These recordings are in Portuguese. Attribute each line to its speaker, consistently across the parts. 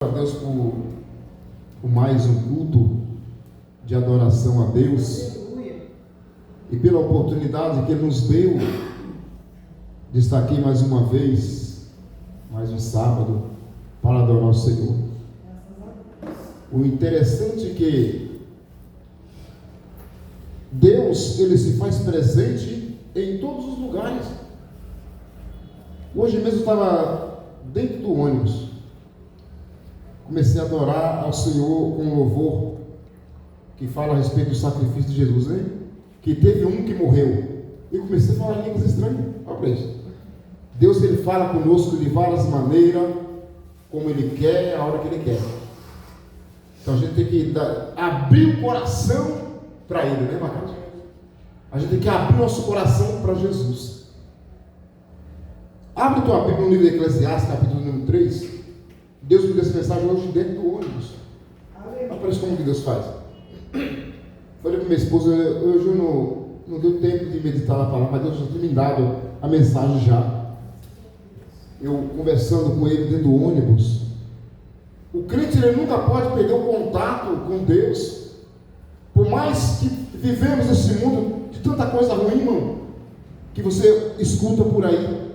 Speaker 1: A Deus por mais um culto de adoração a Deus e pela oportunidade que Ele nos deu de estar aqui mais uma vez, mais um sábado, para adorar o Senhor. O interessante é que Deus, Ele se faz presente em todos os lugares. Hoje mesmo eu estava dentro do ônibus, comecei a adorar ao Senhor com um louvor que fala a respeito do sacrifício de Jesus, né? Que teve um que morreu. E comecei a falar línguas estranhas. Olha para isso. Deus, Ele fala conosco de várias maneiras, como Ele quer, a hora que Ele quer. Então a gente tem que abrir o coração para Ele, né, Marcos? A gente tem que abrir nosso coração para Jesus. Abre tua Bíblia no livro de Eclesiastes, capítulo número 3. Deus me deu essa mensagem hoje dentro do ônibus. Olha para isso como que Deus faz. Falei para minha esposa, hoje não deu tempo de meditar na palavra, mas Deus já tinha me dado a mensagem já. Eu conversando com ele dentro do ônibus. O crente, ele nunca pode perder o contato com Deus. Por mais que vivemos nesse mundo de tanta coisa ruim, irmão, que você escuta por aí,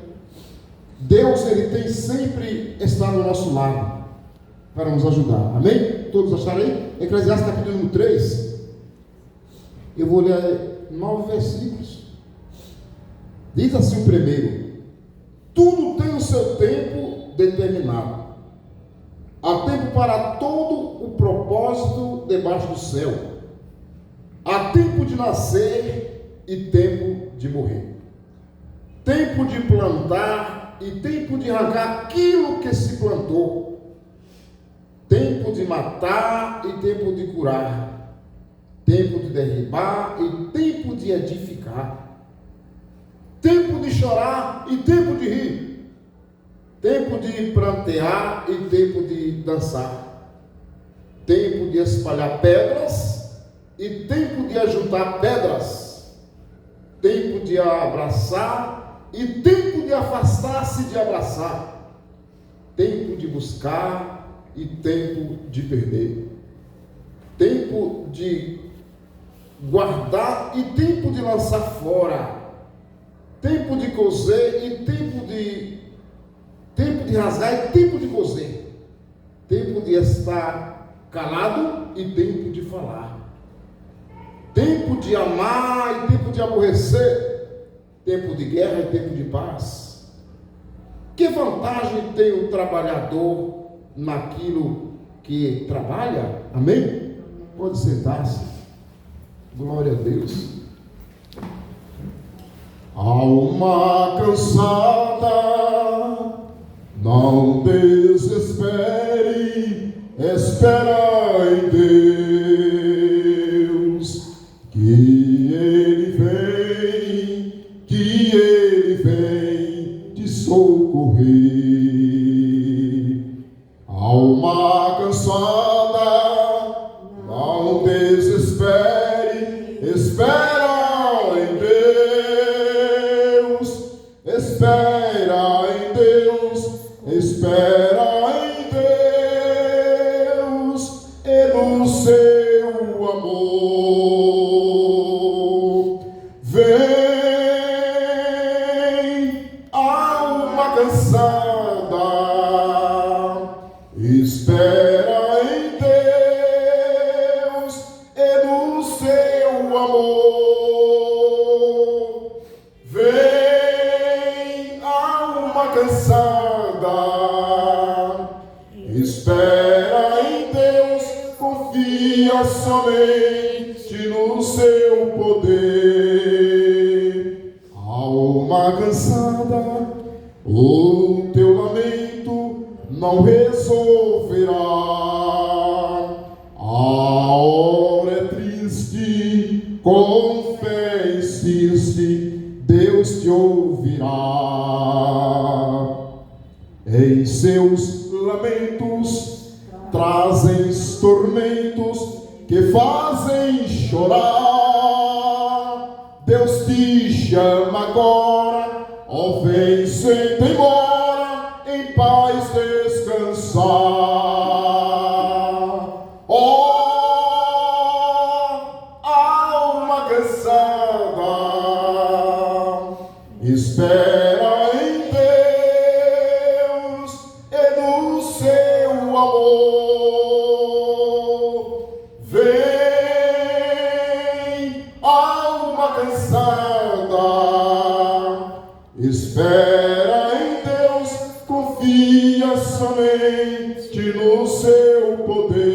Speaker 1: Deus, Ele tem sempre estado ao nosso lado para nos ajudar. Amém? Todos acharam aí? Eclesiastes capítulo número 3. Eu vou ler 9 versículos. Diz assim o primeiro: tudo tem o seu tempo determinado. Há tempo para todo o propósito debaixo do céu. Há tempo de nascer e tempo de morrer. Tempo de plantar e tempo de arrancar aquilo que se plantou. Tempo de matar e tempo de curar. Tempo de derribar e tempo de edificar. Tempo de chorar e tempo de rir. Tempo de plantear e tempo de dançar. Tempo de espalhar pedras e tempo de ajuntar pedras. Tempo de abraçar e tempo de afastar-se de abraçar. Tempo de buscar e tempo de perder. Tempo de guardar e tempo de lançar fora. Tempo de coser e tempo de rasgar e tempo de coser. Tempo de estar calado e tempo de falar. Tempo de amar e tempo de aborrecer. Tempo de guerra e tempo de paz. Que vantagem tem o trabalhador naquilo que trabalha? Amém? Pode sentar-se. Glória a Deus. Alma cansada, não desespere, espera em Deus, que Ele vem te socorrer. Alma cansada, não desespere, espera em Deus, espera em Deus, espera em Deus, e no seu amor. Vem, alma cansada, espera em Deus e no seu amor. Vem, alma cansada, espera em Deus, confia somente no seu poder. Alma cansada, o teu lamento não resolverá. A hora é triste, com fé insiste, Deus te ouvirá. Em seus lamentos trazem tormentos que fazem chorar. Deus te chama agora, ó, vem sem demora, em paz descansar. amor. Vem, alma cansada, espera em Deus, confia somente no seu poder.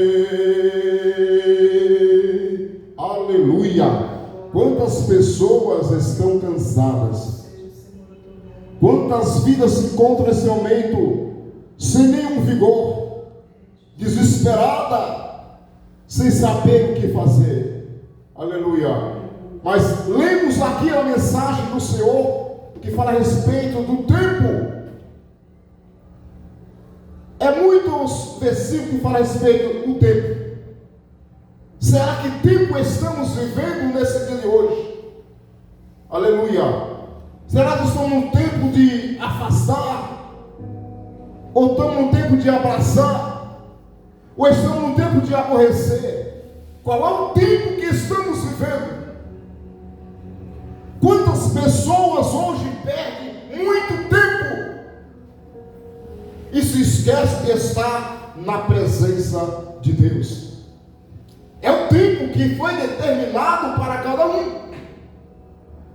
Speaker 1: Aleluia! Quantas pessoas estão cansadas? Quantas vidas se encontram nesse momento sem nenhum vigor, desesperada, sem saber o que fazer? Aleluia! Mas lemos aqui a mensagem do Senhor que fala a respeito do tempo. É muitos versículos que falam a respeito do tempo. Será que tempo estamos vivendo nesse dia de hoje? Aleluia! Será que estamos num tempo de afastar? Ou estamos num tempo de abraçar? Ou estamos num tempo de aborrecer? Qual é o tempo que estamos vivendo? Quantas pessoas hoje perdem muito tempo e se esquecem de estar na presença de Deus? É o tempo que foi determinado para cada um.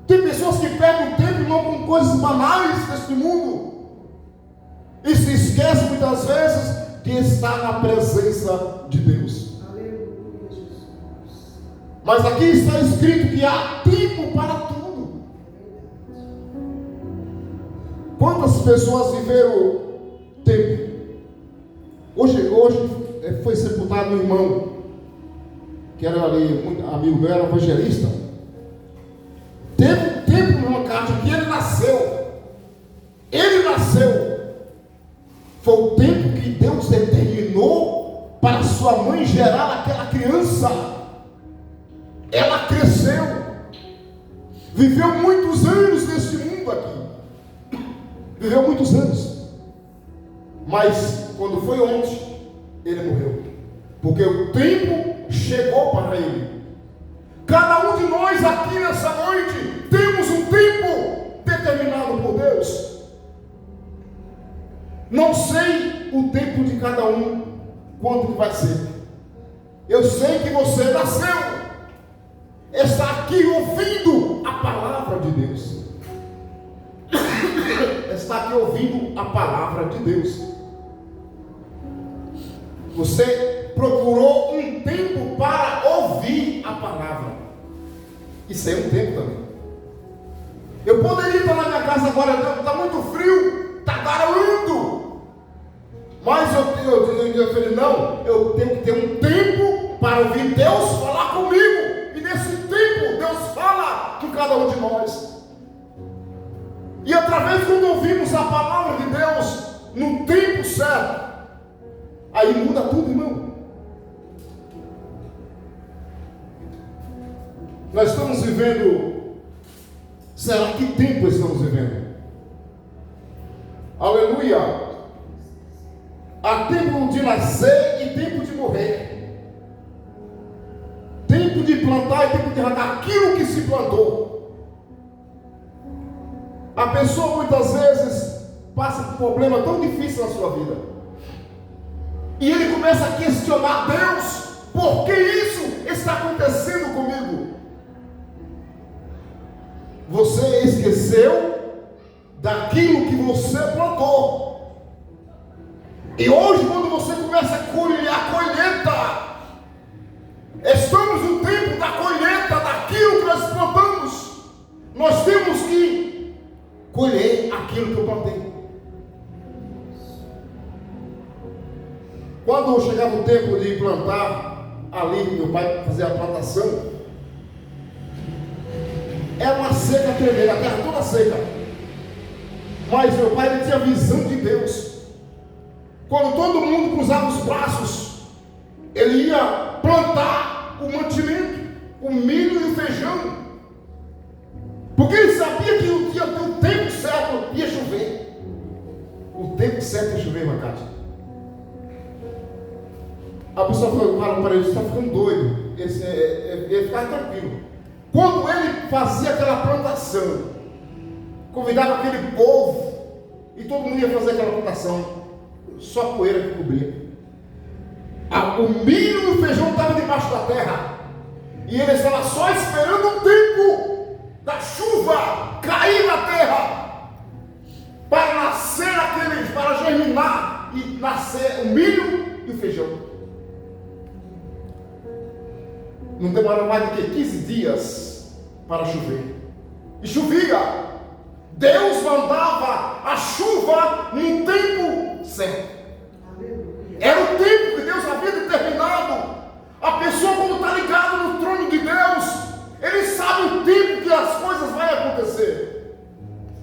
Speaker 1: Tem pessoas que perdem o tempo não com coisas banais deste mundo e se esquecem muitas vezes de estar na presença de Deus.
Speaker 2: Aleluia, Jesus.
Speaker 1: Mas aqui está escrito que há tempo para tudo. Quantas pessoas viveram tempo? Hoje foi sepultado um irmão que era ali, muito amigo meu, era evangelista. Teve um tempo numa casa que ele nasceu. Ele nasceu. Foi o tempo que Deus determinou para sua mãe gerar aquela criança. Ela cresceu. Viveu muitos anos nesse mundo aqui. Viveu muitos anos. Mas quando foi ontem, ele morreu. Porque o tempo chegou para ele. Cada um de nós aqui nessa noite temos um tempo determinado por Deus. Não sei o tempo de cada um, quando que vai ser. Eu sei que você nasceu, está aqui ouvindo a palavra de Deus. Está aqui ouvindo a palavra de Deus. Você procurou um tempo para ouvir a palavra. Isso é um tempo também. Eu poderia estar na minha casa agora, está muito frio, está garoando. Mas eu falei, não, eu tenho que ter um tempo para ouvir Deus falar comigo. E nesse tempo, Deus fala com cada um de nós. E através quando ouvimos a palavra de Deus, no tempo certo, aí muda tudo, irmão. Nós estamos vivendo, será que tempo estamos vivendo? Aleluia! Há tempo de nascer e tempo de morrer. Tempo de plantar e tempo de arrancar aquilo que se plantou. A pessoa muitas vezes passa por um problema tão difícil na sua vida. E ele começa a questionar Deus, por que isso está acontecendo comigo? Você esqueceu daquilo que você plantou. E hoje, quando você começa a colher a colheita, estamos no tempo da colheita daquilo que nós plantamos. Nós temos que colher aquilo que eu plantei. Quando chegava o tempo de plantar, ali meu pai fazia a plantação, era uma seca tremenda, a terra toda seca. Mas meu pai, ele tinha a visão de Deus. Quando todo mundo cruzava os braços, ele ia plantar o mantimento, o milho e o feijão. Porque ele sabia que o tempo certo ia chover. O tempo certo ia chover, irmã Cátia. A pessoa fala para ele, você está ficando doido. Ele ficava tranquilo. Quando ele fazia aquela plantação, convidava aquele povo, e todo mundo ia fazer aquela plantação, só poeira que cobria. O milho e o feijão estavam debaixo da terra. E ele estava só esperando o tempo da chuva cair na terra para nascer para germinar e nascer o milho e o feijão. Não demorou mais do que 15 dias para chover. E chovia. Deus mandava a chuva no tempo certo. Era o tempo que Deus havia determinado. A pessoa, quando está ligada no trono de Deus, ele sabe o tempo que as coisas vão acontecer,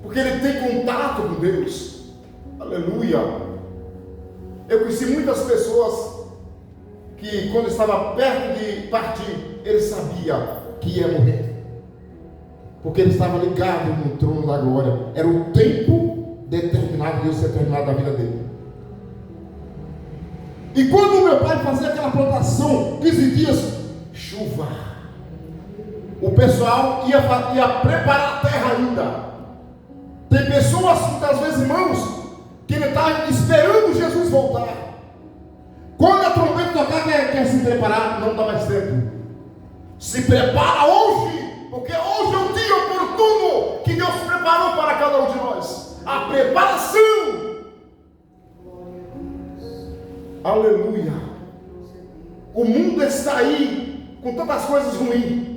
Speaker 1: porque ele tem contato com Deus. Aleluia. Eu conheci muitas pessoas que, quando estava perto de partir, ele sabia que ia morrer, porque ele estava ligado no trono da glória. Era o tempo determinado, Deus determinado da vida dele. E quando o meu pai fazia aquela plantação, 15 dias, chuva, o pessoal ia preparar a terra ainda. Tem pessoas, muitas vezes, irmãos, que ele está esperando Jesus voltar. Quando a trombeta tocar, quer se preparar, não dá mais tempo. Se prepara hoje, porque hoje é o dia oportuno que Deus preparou para cada um de nós. A preparação. Aleluia. O mundo está aí com tantas coisas ruins.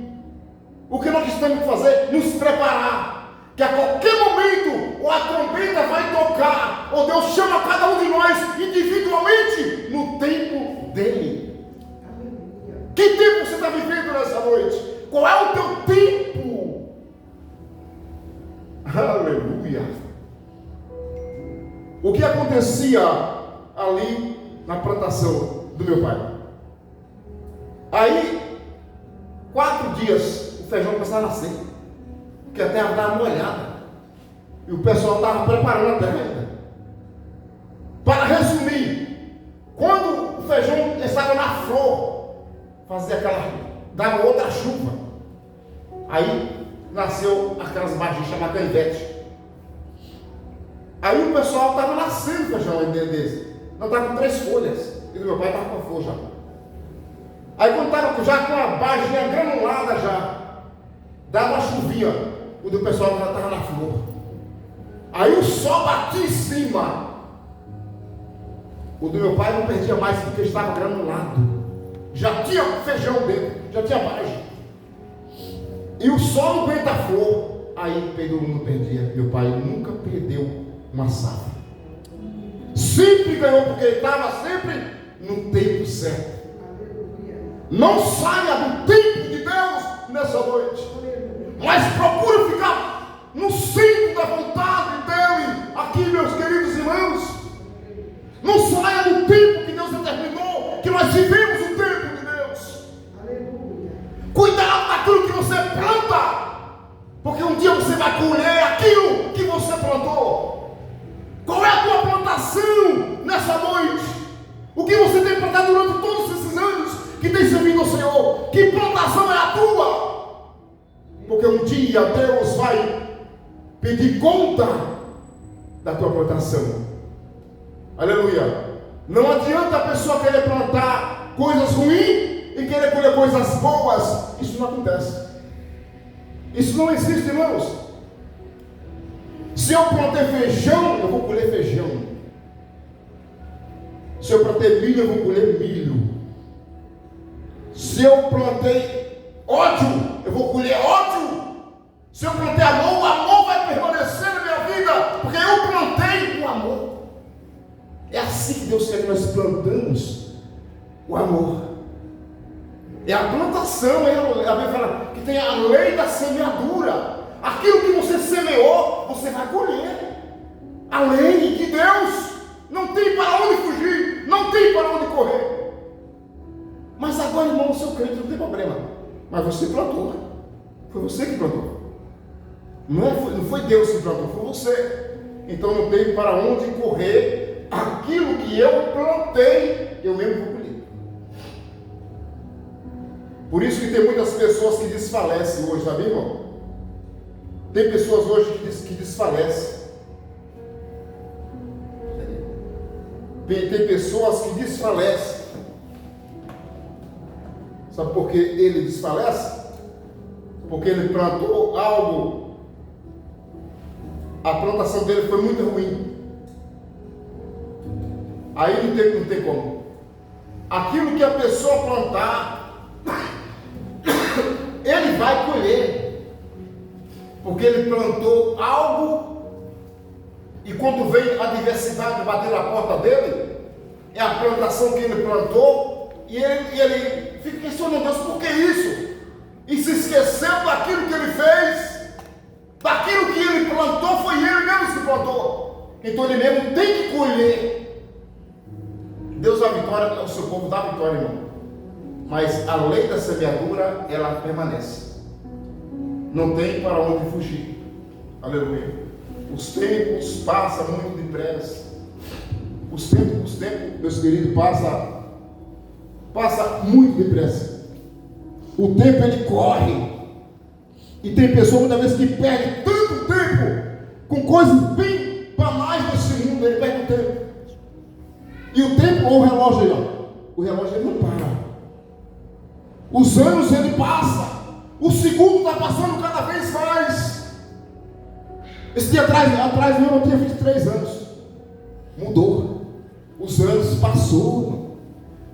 Speaker 1: O que nós temos que fazer? Nos preparar, que a qualquer momento ou a trombeta vai tocar, ou Deus chama cada um de nós individualmente no tempo dele. Que tempo você está vivendo nessa noite? Qual é o teu tempo? Aleluia. O que acontecia ali na plantação do meu pai? Aí, 4 dias, o feijão começava a nascer, porque a terra estava molhada, e o pessoal estava preparando a terra ainda. Para resumir, quando o feijão estava na flor, dava outra chuva, aí nasceu aquelas magias chamadas canivete. Aí o pessoal estava nascendo feijão dentro desse. Não, estava com 3 folhas. E do meu pai estava com a flor já. Aí quando estava já com a baginha granulada já, dava uma chuvinha, quando o pessoal já estava na flor. Aí o sol batia em cima. O do meu pai não perdia mais porque estava granulado. Já tinha feijão dentro, já tinha bagem. E o sol não aguenta a flor. Aí todo mundo perdia. Meu pai nunca perdeu uma safra. Sempre ganhou, porque ele estava sempre no tempo certo. Não saia do tempo de Deus nessa noite, mas procure ficar no centro da vontade dele. Aqui, meus queridos irmãos, não saia do tempo que Deus determinou, que nós vivemos o tempo de Deus. Cuidado daquilo que você planta, porque um dia você vai colher aquilo que você plantou. Qual é a tua plantação nessa noite? O que você tem plantado durante todos esses anos que tem servido ao Senhor? Que plantação é a tua? Porque um dia Deus vai pedir conta da tua plantação. Aleluia. Não adianta a pessoa querer plantar coisas ruins e querer colher coisas boas. Isso não acontece. Isso não existe, irmãos. Se eu plantei feijão, eu vou colher feijão. Se eu plantei milho, eu vou colher milho. Se eu plantei ódio, eu vou colher ódio. Se eu plantei amor, o amor vai permanecer na minha vida, porque eu plantei o amor. É assim que Deus quer que nós plantamos o amor. É a plantação, a Bíblia fala que tem a lei da semeadura. Aquilo que você semeou, você vai colher. A lei de Deus. Não tem para onde fugir, não tem para onde correr. Mas agora, irmão, o seu crente não tem problema. Mas você plantou. Foi você que plantou. Não foi Deus que plantou, foi você. Então não tem para onde correr. Aquilo que eu plantei, eu mesmo vou colher. Por isso que tem muitas pessoas que desfalecem hoje, sabe, irmão? Tem pessoas hoje que desfalecem. Tem pessoas que desfalecem. Sabe por que ele desfalece? Porque ele plantou algo, a plantação dele foi muito ruim. Aí não tem como. Aquilo que a pessoa plantar, ele vai colher. Porque ele plantou algo, e quando vem a adversidade bater na porta dele, é a plantação que ele plantou, e ele fica questionando: Deus, por que isso? E se esqueceu daquilo que ele fez, daquilo que ele plantou, foi ele mesmo que plantou. Então ele mesmo tem que colher. Deus dá vitória, o seu povo dá vitória, irmão. Mas a lei da semeadura, ela permanece. Não tem para onde fugir. Aleluia. Os tempos passam muito depressa. Os tempos, meus queridos, passa muito depressa. O tempo ele corre. E tem pessoas muitas vezes que perdem tanto tempo com coisas bem banais desse mundo. Ele perde o tempo. E o tempo, ou o relógio, ó, o relógio ele não para. Os anos ele passa. O segundo está passando cada vez mais. Esse dia atrás eu tinha 23 anos. Mudou. Os anos passou.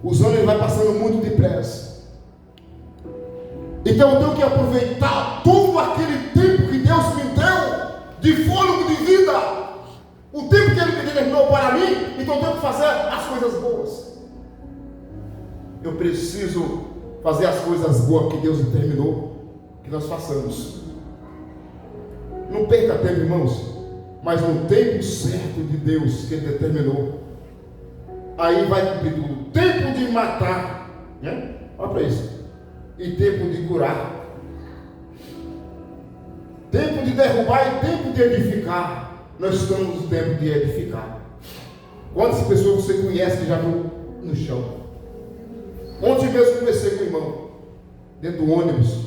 Speaker 1: Os anos ele vai passando muito depressa. Então eu tenho que aproveitar todo aquele tempo que Deus me deu de fôlego de vida. O tempo que Ele me determinou para mim, então eu tenho que fazer as coisas boas. Eu preciso fazer as coisas boas que Deus determinou que nós façamos. Não perca tempo, irmãos, mas no tempo certo de Deus que Ele determinou, aí vai cumprir tudo. Tempo de matar, né? Olha para isso. E tempo de curar. Tempo de derrubar e tempo de edificar. Nós estamos no tempo de edificar. Quantas pessoas você conhece que já estão no chão? Ontem mesmo conversei com o irmão, dentro do ônibus.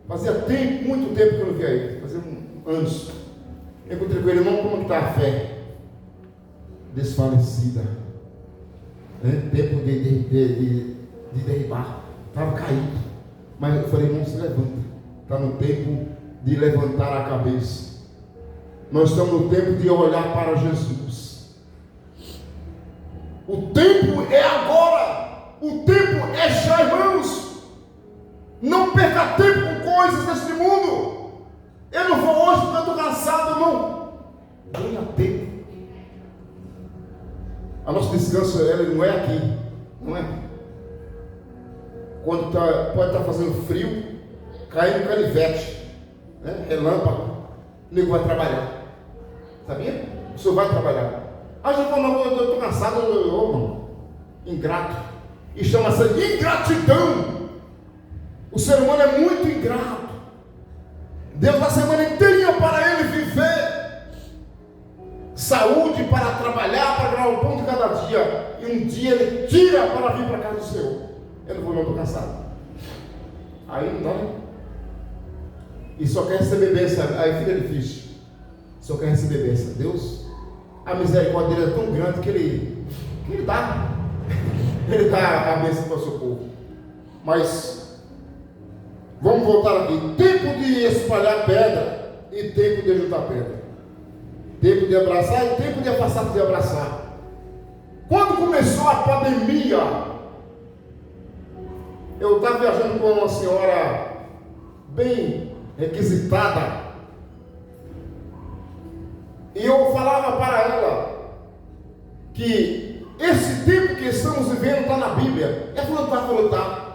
Speaker 1: Fazia tempo, muito tempo que eu não via ele. Fazia anos. Eu encontrei com ele: irmão, como está a fé? Desfalecida. Tempo de derribar. Estava caído. Mas eu falei: irmão, se levanta. Está no tempo de levantar a cabeça. Nós estamos no tempo de olhar para Jesus. O tempo é agora. O tempo é já, irmãos. Não perca tempo com coisas deste mundo. Eu não vou hoje porque eu estou cansado, não. Ganha tempo. A nosso descanso ele não é aqui. Não é. Quando pode estar fazendo frio, caindo canivete, né? Relâmpago, o nego vai trabalhar. Sabia? O senhor vai trabalhar. Ah, já falou: não, eu estou cansado, mano. Ingrato. E chama-se ingratidão. O ser humano é muito ingrato. Deus dá a semana inteirinha para ele viver. Saúde para trabalhar, para ganhar o pão de cada dia. E um dia ele tira para vir para a casa do Senhor. Eu não vou, não, estou cansado. Aí não dá, né? E só quer receber bênção. Aí fica difícil. Só quer receber bênção. Deus, a misericórdia dele é tão grande que ele dá. Ele dá a bênção para o seu povo. Mas vamos voltar aqui. Tempo de espalhar pedra e tempo de juntar pedra. Tempo de abraçar e tempo de afastar de abraçar. Quando começou a pandemia, eu estava viajando com uma senhora bem requisitada. E eu falava para ela que esse tempo que estamos vivendo está na Bíblia. Ela falou: tá.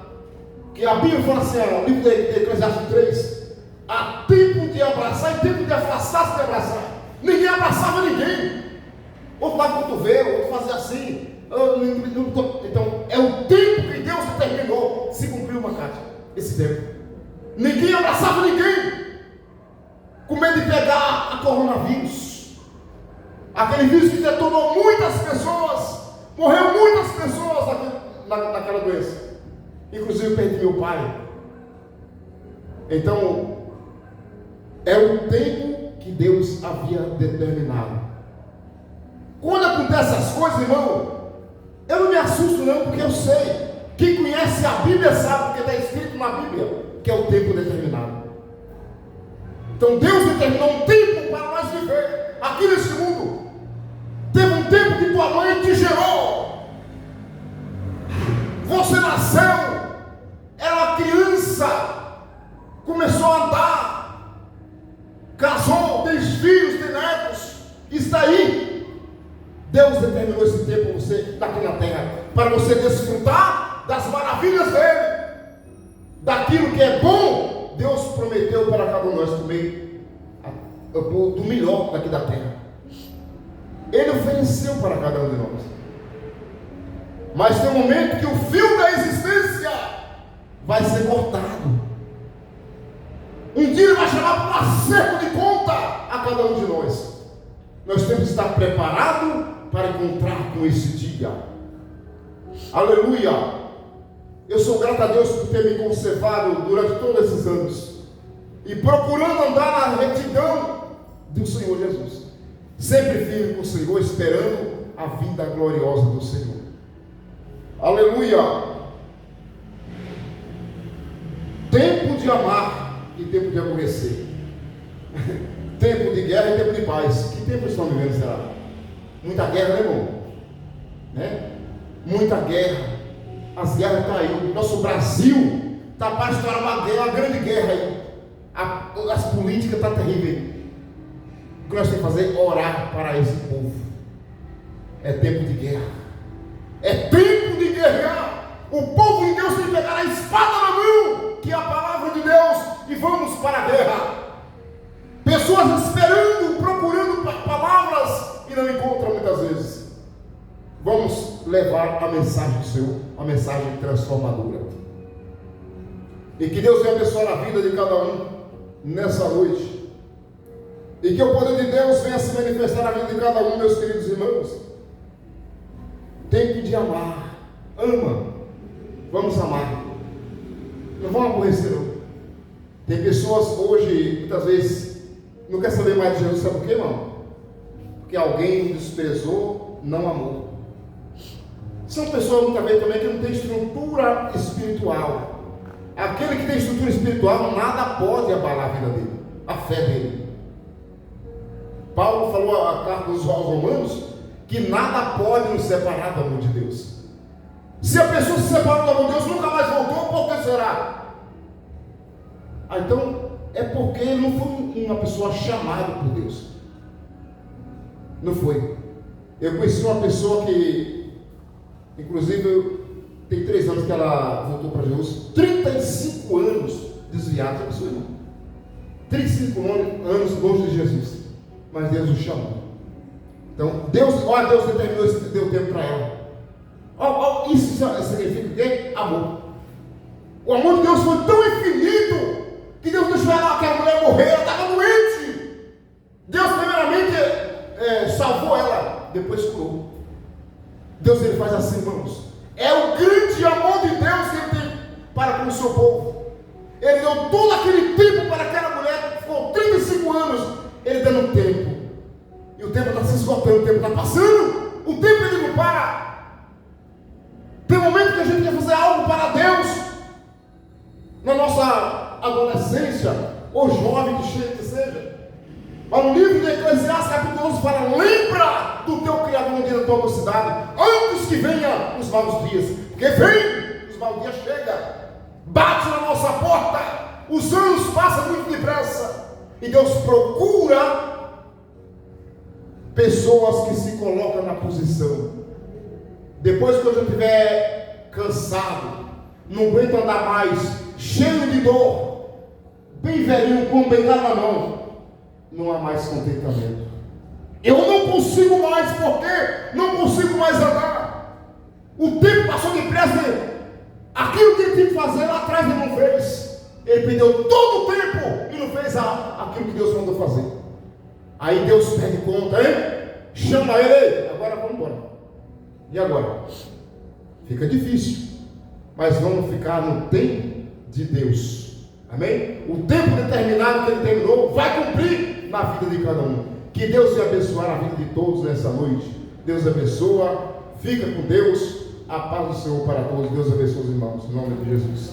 Speaker 1: Que a Bíblia fala assim, no livro de Eclesiastes 3, há tempo de abraçar e tempo de afastar-se de abraçar. Ninguém abraçava ninguém. Outro dava cotovelo, outro fazia assim. Então, é o tempo que Deus determinou. Se cumpriu uma carta. Esse tempo. Ninguém abraçava ninguém. Com medo de pegar a coronavírus. Aquele vírus que detonou muitas pessoas. Morreu muitas pessoas naquela doença. Inclusive eu perdi meu pai. Então, é o tempo que Deus havia determinado. Quando acontecem essas coisas, irmão, eu não me assusto não, porque eu sei Quem conhece a Bíblia sabe, porque está escrito na Bíblia, que é o tempo determinado. Então Deus determinou um tempo para nós viver aqui nesse mundo. Teve um tempo que tua mãe te gerou. Você nasceu, era uma criança, começou a andar, casou, tem filhos, tem netos, está aí. Deus determinou esse tempo para você daqui na terra, para você desfrutar das maravilhas dele, daquilo que é bom. Deus prometeu para cada um de nós comer do melhor daqui da terra. Ele ofereceu para cada um de nós. Mas tem um momento que o fio da existência vai ser cortado. Um dia ele vai chamar para um acerto de conta a cada um de nós. Nós temos que estar preparados para encontrar com esse dia. Aleluia! Eu sou grato a Deus por ter me conservado durante todos esses anos e procurando andar na retidão do Senhor Jesus, sempre firme com o Senhor, esperando a vinda gloriosa do Senhor. Aleluia! Tempo de amar e tempo de aborrecer. Tempo de guerra e tempo de paz. Que tempo estão vivendo, será? Muita guerra, né, irmão? Né? Muita guerra. As guerras estão aí. Nosso Brasil está para estourar uma grande guerra aí. As políticas estão terríveis. O que nós temos que fazer? Orar para esse povo. É tempo de guerra. É tempo de guerrear. O povo de Deus tem que pegar a espada na mão, que é a palavra de Deus, e vamos para a guerra. Pessoas esperando, procurando palavras e não encontram muitas vezes. Vamos levar a mensagem do Senhor, uma mensagem transformadora. E que Deus venha abençoar a vida de cada um nessa noite. E que o poder de Deus venha se manifestar na vida de cada um, meus queridos irmãos. Tempo de amar. Ama. Vamos amar. Não vamos aborrecer, não. Tem pessoas hoje, muitas vezes, não quer saber mais de Jesus, sabe por quê, irmão? Porque alguém desprezou, não amou. São pessoas muitas vezes também que não têm estrutura espiritual. Aquele que tem estrutura espiritual, nada pode abalar a vida dele, a fé dele. Paulo falou a carta dos Romanos que nada pode nos separar do amor de Deus. Se a pessoa se separou do amor de Deus, nunca mais voltou, por que será? Então é porque ele não foi uma pessoa chamada por Deus. Não foi. Eu conheci uma pessoa que, inclusive, tem 3 anos que ela voltou para Jesus, 35 anos desviada, já pensou, irmão? 35 anos longe de Jesus, mas Deus o chamou. Então, Deus determinou esse, deu tempo para ela. Isso significa o quê? Amor. O amor de Deus foi tão infinito que Deus deixou aquela mulher morrer, ela estava doente. Deus primeiramente salvou ela, depois curou. Deus, ele faz assim, irmãos. É o grande amor de Deus que ele tem para com o seu povo. Ele deu todo aquele tempo para aquela mulher que ficou 35 anos, ele dando tempo. E o tempo está se esgotando, o tempo está passando, o tempo ele não para. Tem momento que a gente quer fazer algo para Deus, na nossa adolescência, ou jovem que seja. Mas no livro de Eclesiastes, capítulo 11, fala: lembra do teu Criador no dia da tua mocidade, antes que venha os maus dias. Porque vem, os maus dias chegam, bate na nossa porta, os anos passam muito depressa, e Deus procura pessoas que se colocam na posição. Depois que eu já estiver cansado, não aguento andar mais, cheio de dor, bem velhinho, com bengala na mão, não há mais contentamento. Eu não consigo mais, porque não consigo mais andar. O tempo passou depressa. Aquilo que ele tinha que fazer lá atrás ele não fez. Ele perdeu todo o tempo e não fez aquilo que Deus mandou fazer. Aí Deus pede conta, hein? Chama ele, agora vamos embora. E agora? Fica difícil, mas vamos ficar no tempo de Deus. Amém? O tempo determinado que ele terminou vai cumprir na vida de cada um. Que Deus te abençoe a vida de todos nessa noite. Deus abençoa. Fica com Deus. A paz do Senhor para todos. Deus abençoe os irmãos. Em nome de Jesus.